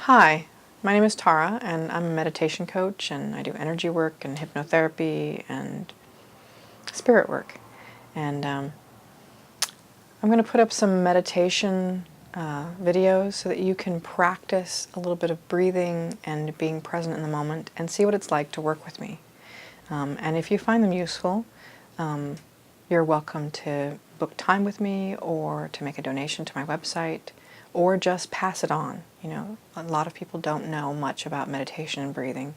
Hi, my name is Tara, and I'm a meditation coach, and I do energy work and hypnotherapy and spirit work. And I'm going to put up some meditation videos so that you can practice a little bit of breathing and being present in the moment and see what it's like to work with me. And if you find them useful, you're welcome to book time with me or to make a donation to my website or just pass it on. You know, a lot of people don't know much about meditation and breathing.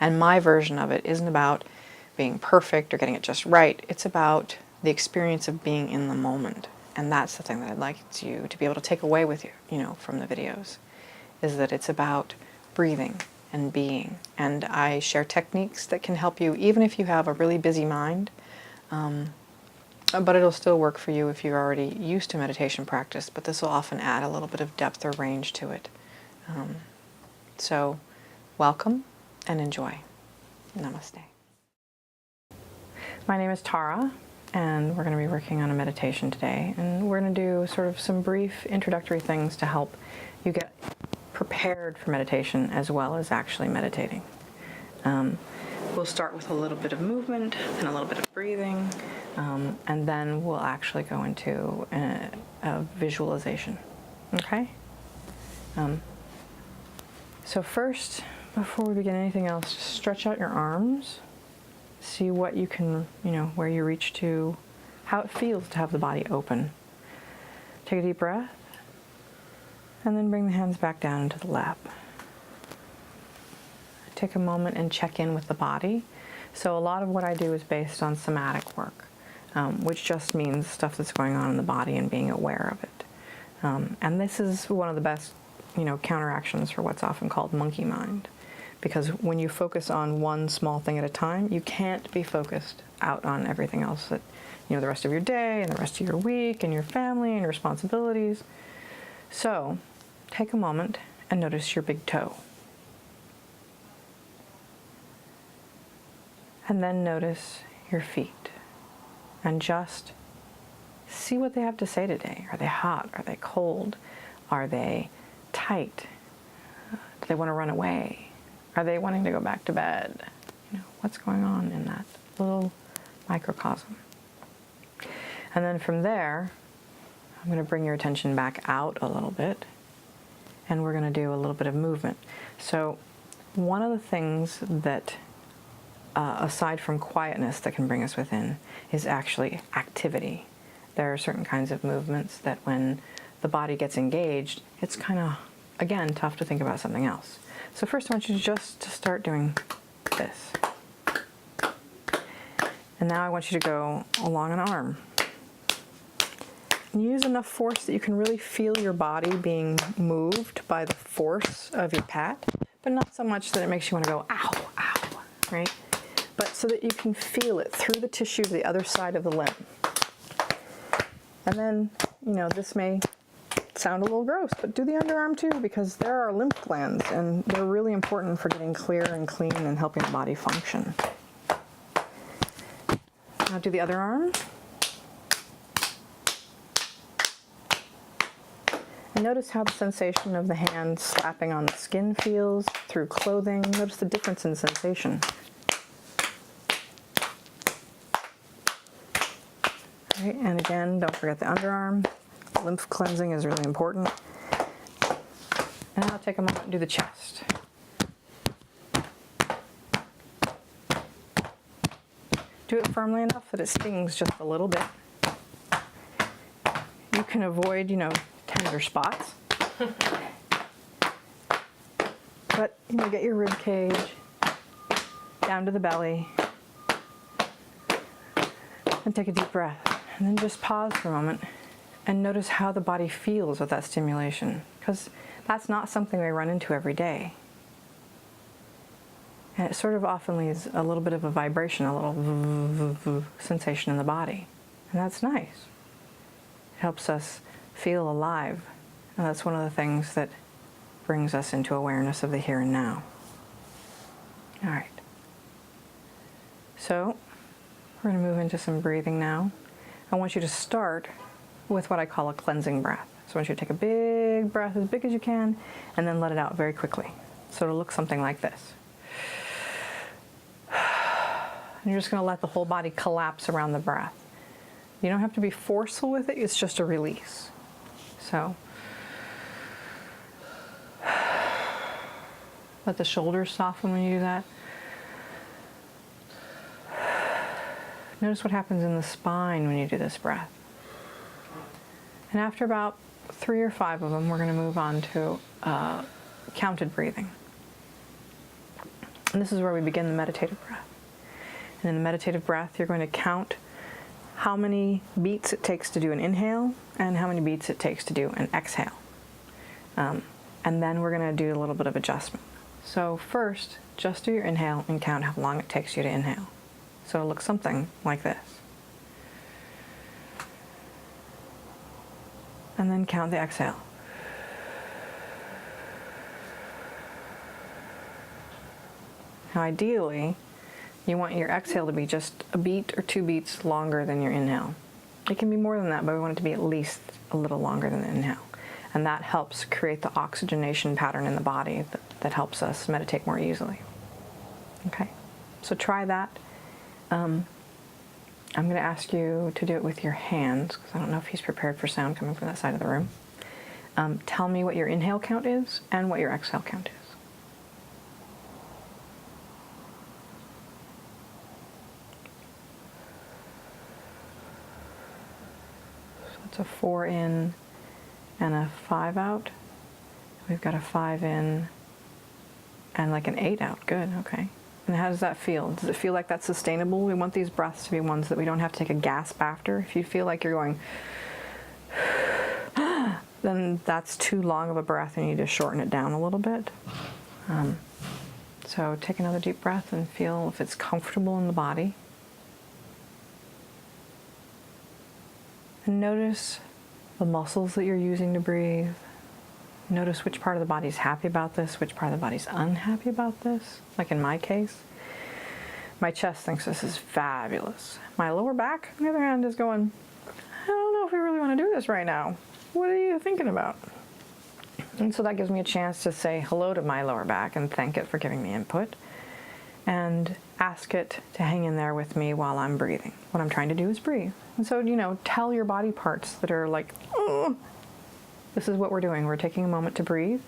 And my version of it isn't about being perfect or getting it just right. It's about the experience of being in the moment. And that's the thing that I'd like you to be able to take away with you, from the videos, is that it's about breathing and being. And I share techniques that can help you even if you have a really busy mind. But it'll still work for you if you're already used to meditation practice, but this will often add a little bit of depth or range to it. So welcome and enjoy. Namaste. My name is Tara, and we're going to be working on a meditation today. And we're going to do sort of some brief introductory things to help you get prepared for meditation as well as actually meditating. We'll start with a little bit of movement and a little bit of breathing, and then we'll actually go into a visualization. Okay? So first, before we begin anything else, just stretch out your arms. See what you can, where you reach to, how it feels to have the body open. Take a deep breath, and then bring the hands back down into the lap. Take a moment and check in with the body. So a lot of what I do is based on somatic work, which just means stuff that's going on in the body and being aware of it. And this is one of the best, counteractions for what's often called monkey mind. Because when you focus on one small thing at a time, you can't be focused out on everything else that, the rest of your day and the rest of your week and your family and your responsibilities. So take a moment and notice your big toe. And then notice your feet and just see what they have to say today. Are they hot? Are they cold? Are they tight? Do they want to run away? Are they wanting to go back to bed? What's going on in that little microcosm? And then from there, I'm going to bring your attention back out a little bit, and we're going to do a little bit of movement. So one of the things that aside from quietness that can bring us within, is actually activity. There are certain kinds of movements that when the body gets engaged, it's kind of, again, tough to think about something else. So first I want you just to start doing this. And now I want you to go along an arm. And use enough force that you can really feel your body being moved by the force of your pat, but not so much that it makes you want to go, ow, ow, right? But so that you can feel it through the tissue of the other side of the limb. And then, this may sound a little gross, but do the underarm too, because there are lymph glands, and they're really important for getting clear and clean and helping the body function. Now do the other arm. And notice how the sensation of the hand slapping on the skin feels through clothing. Notice the difference in sensation. Right, and again, don't forget the underarm. Lymph cleansing is really important. And now take a moment and do the chest. Do it firmly enough that it stings just a little bit. You can avoid, tender spots. But, get your rib cage down to the belly. And take a deep breath. And then just pause for a moment and notice how the body feels with that stimulation, because that's not something we run into every day. And it sort of often leaves a little bit of a vibration, a little sensation in the body. And that's nice. It helps us feel alive. And that's one of the things that brings us into awareness of the here and now. All right. So we're going to move into some breathing now. I want you to start with what I call a cleansing breath. So I want you to take a big breath, as big as you can, and then let it out very quickly. So it'll look something like this. And you're just going to let the whole body collapse around the breath. You don't have to be forceful with it, it's just a release. So let the shoulders soften when you do that. Notice what happens in the spine when you do this breath. And after about 3 or 5 of them, we're going to move on to counted breathing. And this is where we begin the meditative breath. And in the meditative breath, you're going to count how many beats it takes to do an inhale and how many beats it takes to do an exhale. And then we're going to do a little bit of adjustment. So first, just do your inhale and count how long it takes you to inhale. So it'll look something like this. And then count the exhale. Now ideally, you want your exhale to be just a beat or 2 beats longer than your inhale. It can be more than that, but we want it to be at least a little longer than the inhale. And that helps create the oxygenation pattern in the body that helps us meditate more easily. Okay, so try that. I'm going to ask you to do it with your hands, because I don't know if he's prepared for sound coming from that side of the room. Tell me what your inhale count is and what your exhale count is. So it's a 4 in and a 5 out. We've got a 5 in and like an 8 out. Good, okay. And how does that feel? Does it feel like that's sustainable? We want these breaths to be ones that we don't have to take a gasp after. If you feel like you're going, then that's too long of a breath and you need to shorten it down a little bit. So take another deep breath and feel if it's comfortable in the body. And notice the muscles that you're using to breathe. Notice which part of the body is happy about this, which part of the body is unhappy about this. Like in my case, my chest thinks this is fabulous. My lower back, on the other hand, is going, I don't know if we really want to do this right now. What are you thinking about? And so that gives me a chance to say hello to my lower back and thank it for giving me input and ask it to hang in there with me while I'm breathing. What I'm trying to do is breathe. And so, tell your body parts that are like, ugh. This is what we're doing. We're taking a moment to breathe,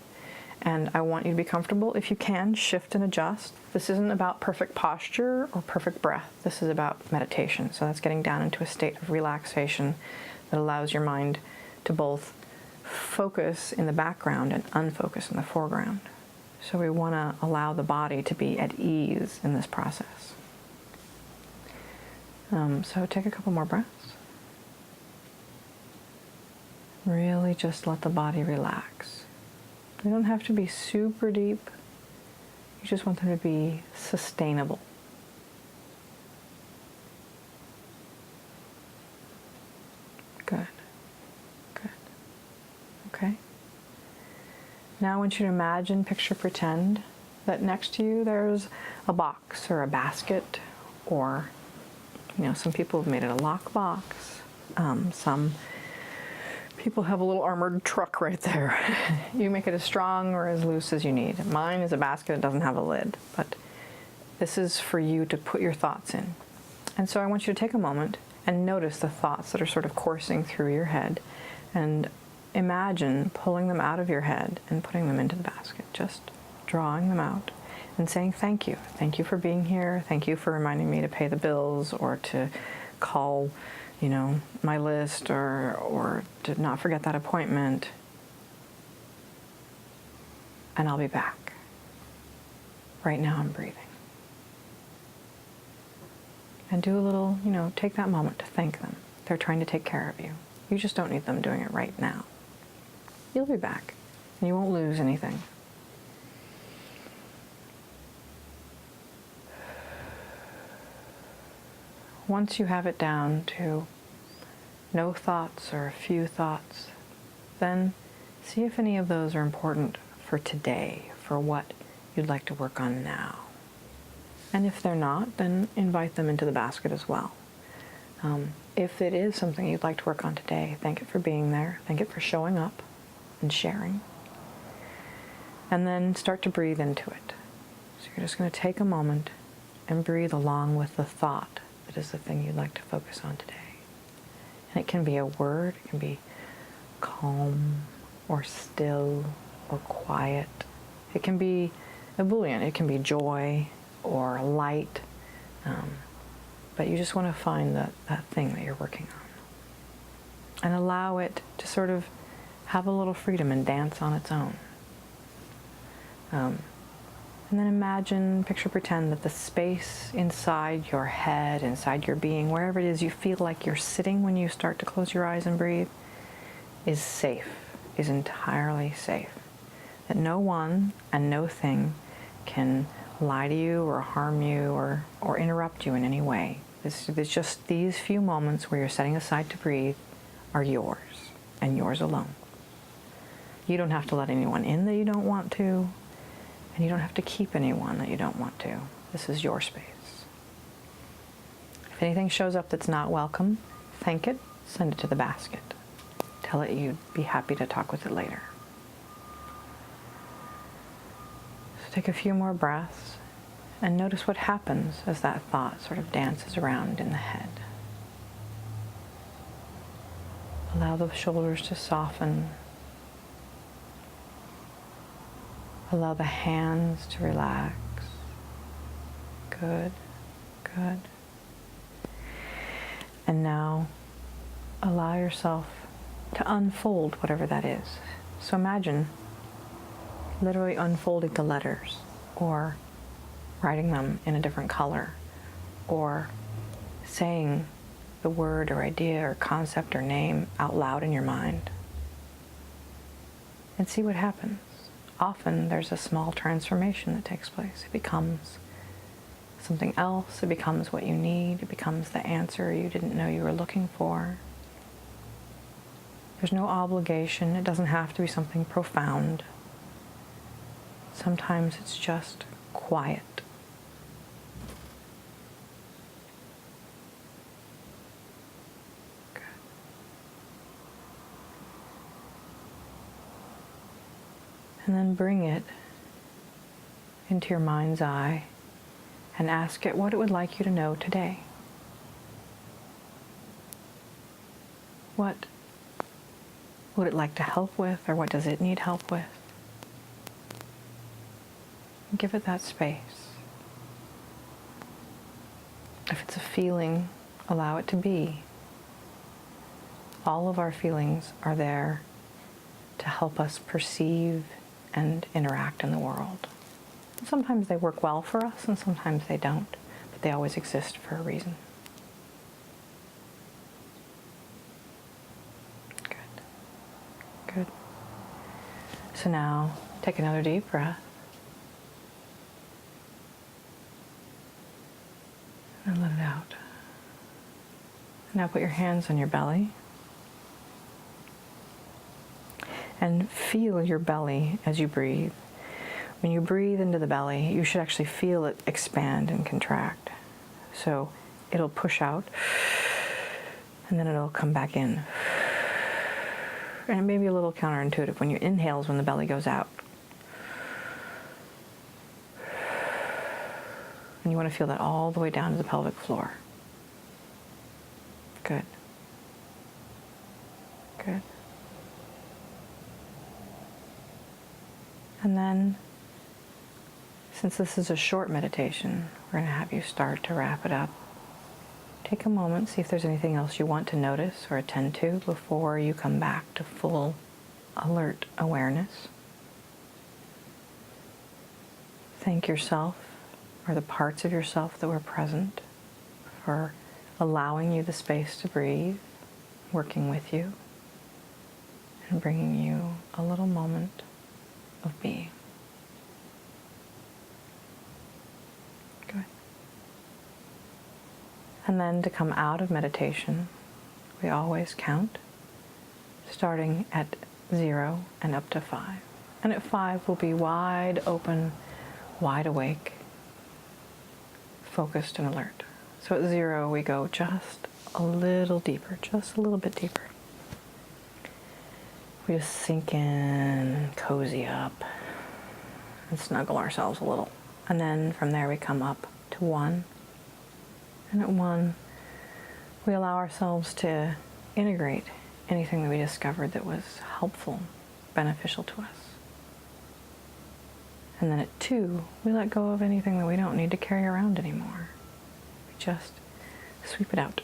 and I want you to be comfortable. If you can, shift and adjust. This isn't about perfect posture or perfect breath. This is about meditation. So that's getting down into a state of relaxation that allows your mind to both focus in the background and unfocus in the foreground. So we want to allow the body to be at ease in this process. So take a couple more breaths. Really just let the body relax. They don't have to be super deep. You just want them to be sustainable. Good. Good. Okay. Now I want you to imagine, picture, pretend that next to you there's a box or a basket, or, some people have made it a lock box. Some people have a little armored truck right there. You make it as strong or as loose as you need. Mine is a basket, it doesn't have a lid, but this is for you to put your thoughts in. And so I want you to take a moment and notice the thoughts that are sort of coursing through your head, and imagine pulling them out of your head and putting them into the basket, just drawing them out and saying thank you. Thank you for being here. Thank you for reminding me to pay the bills or to call my list, or to not forget that appointment. And I'll be back. Right now I'm breathing. And do a little, take that moment to thank them. They're trying to take care of you. You just don't need them doing it right now. You'll be back, and you won't lose anything. Once you have it down to no thoughts or a few thoughts, then see if any of those are important for today, for what you'd like to work on now. And if they're not, then invite them into the basket as well. if it is something you'd like to work on today, thank it for being there. Thank it for showing up and sharing. And then start to breathe into it. So you're just going to take a moment and breathe along with the thought that is the thing you'd like to focus on today. And it can be a word, it can be calm or still or quiet. It can be a boolean, it can be joy or light. But you just want to find that thing that you're working on. And allow it to sort of have a little freedom and dance on its own. And then imagine, picture, pretend that the space inside your head, inside your being, wherever it is you feel like you're sitting when you start to close your eyes and breathe, is safe, is entirely safe. That no one and no thing can lie to you or harm you or interrupt you in any way. It's just these few moments where you're setting aside to breathe are yours and yours alone. You don't have to let anyone in that you don't want to, and you don't have to keep anyone that you don't want to. This is your space. If anything shows up that's not welcome, thank it, send it to the basket. Tell it you'd be happy to talk with it later. So take a few more breaths and notice what happens as that thought sort of dances around in the head. Allow the shoulders to soften. Allow the hands to relax. Good, good. And now allow yourself to unfold whatever that is. So imagine literally unfolding the letters, or writing them in a different color, or saying the word or idea or concept or name out loud in your mind. And see what happens. Often there's a small transformation that takes place. It becomes something else. It becomes what you need. It becomes the answer you didn't know you were looking for. There's no obligation. It doesn't have to be something profound. Sometimes it's just quiet. Good. And then bring it into your mind's eye and ask it what it would like you to know today. What would it like to help with, or what does it need help with? Give it that space. If it's a feeling, allow it to be. All of our feelings are there to help us perceive and interact in the world. Sometimes they work well for us and sometimes they don't, but they always exist for a reason. Good. Good. So now, take another deep breath. And let it out. Now put your hands on your belly. And feel your belly as you breathe. When you breathe into the belly, you should actually feel it expand and contract. So it'll push out, and then it'll come back in. And it may be a little counterintuitive. When you inhale is when the belly goes out. And you want to feel that all the way down to the pelvic floor. Good. Good. And then, since this is a short meditation, we're going to have you start to wrap it up. Take a moment, see if there's anything else you want to notice or attend to before you come back to full alert awareness. Thank yourself, or the parts of yourself that were present, for allowing you the space to breathe, working with you, and bringing you a little moment of being. Good. And then to come out of meditation, we always count, starting at 0 and up to 5. And at 5 we'll be wide open, wide awake, focused and alert. So at 0 we go just a little deeper, just a little bit deeper. We just sink in, cozy up, and snuggle ourselves a little. And then from there we come up to 1. And at 1, we allow ourselves to integrate anything that we discovered that was helpful, beneficial to us. And then at 2, we let go of anything that we don't need to carry around anymore. We just sweep it out.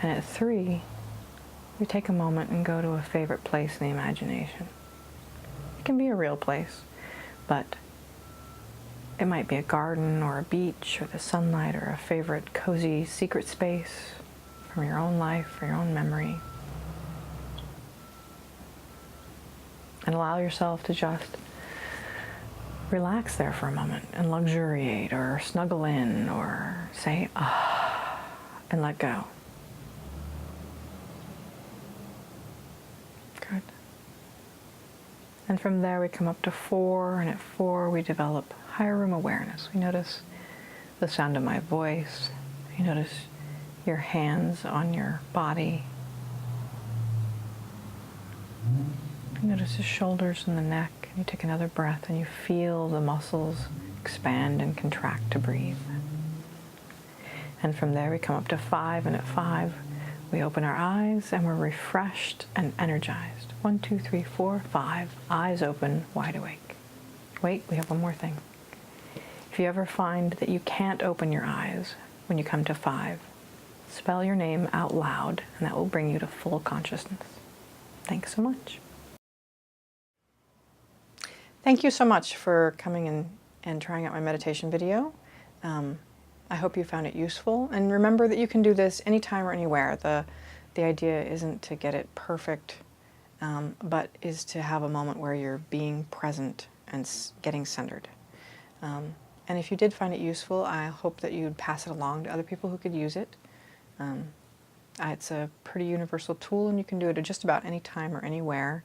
And at 3, we take a moment and go to a favorite place in the imagination. It can be a real place, but it might be a garden or a beach or the sunlight or a favorite cozy secret space from your own life or your own memory. And allow yourself to just relax there for a moment and luxuriate or snuggle in or say, ah, and let go. Good. And from there we come up to 4, and at 4 we develop higher room awareness. We notice the sound of my voice. You notice your hands on your body. You notice the shoulders and the neck. And you take another breath and you feel the muscles expand and contract to breathe. And from there we come up to 5, and at 5 we open our eyes and we're refreshed and energized. 1, 2, 3, 4, 5. Eyes open, wide awake. Wait, we have one more thing. If you ever find that you can't open your eyes when you come to 5, spell your name out loud and that will bring you to full consciousness. Thanks so much. Thank you so much for coming and trying out my meditation video. I hope you found it useful. And remember that you can do this anytime or anywhere. The idea isn't to get it perfect, but is to have a moment where you're being present and getting centered. And if you did find it useful, I hope that you'd pass it along to other people who could use it. It's a pretty universal tool, and you can do it at just about any time or anywhere,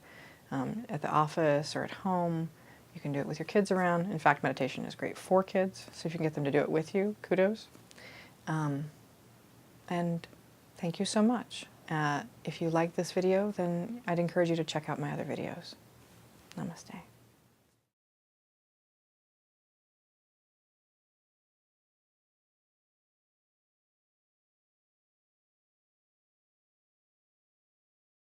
at the office or at home. You can do it with your kids around. In fact, meditation is great for kids, so if you can get them to do it with you, kudos. And thank you so much. If you like this video, then I'd encourage you to check out my other videos. Namaste.